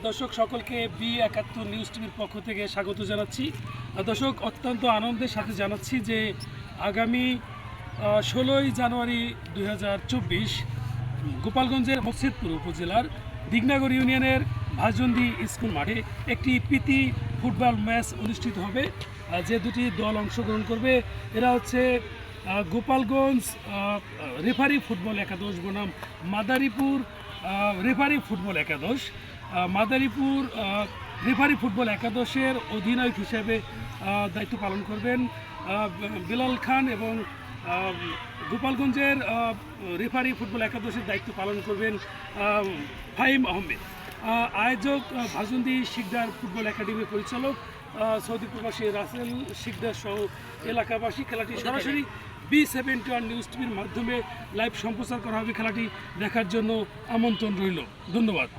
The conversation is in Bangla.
দর্শক সকলকে B71 নিউজ টিভির পক্ষ থেকে স্বাগত জানাচ্ছি। দর্শক অত্যন্ত আনন্দের সাথে জানাচ্ছি যে আগামী 16ই জানুয়ারি 2024 গোপালগঞ্জের মকসিদপুর উপজেলার দিগনাগর ইউনিয়নের ভাজন্দি স্কুল মাঠে একটি প্রীতি ফুটবল ম্যাচ অনুষ্ঠিত হবে। যে দুটি দল অংশগ্রহণ করবে এরা হচ্ছে গোপালগঞ্জ রেফারি ফুটবল একাদশ বনাম মাদারীপুর রেফারি ফুটবল একাদশ। মাদারীপুর রেফারি ফুটবল একাদশের অধিনায়ক হিসেবে দায়িত্ব পালন করবেন বেলাল খান এবং গোপালগঞ্জের রেফারি ফুটবল একাদশের দায়িত্ব পালন করবেন ফাহিম আহমেদ। আয়োজক ভাজন্দি শিকদার ফুটবল একাডেমির পরিচালক সৌদি প্রবাসী রাসেল শিকদার সহ এলাকাবাসী। খেলাটি সরাসরি B71 নিউজ টিভির মাধ্যমে লাইভ সম্প্রচার করা হবে। খেলাটি দেখার জন্য আমন্ত্রণ রইল। ধন্যবাদ।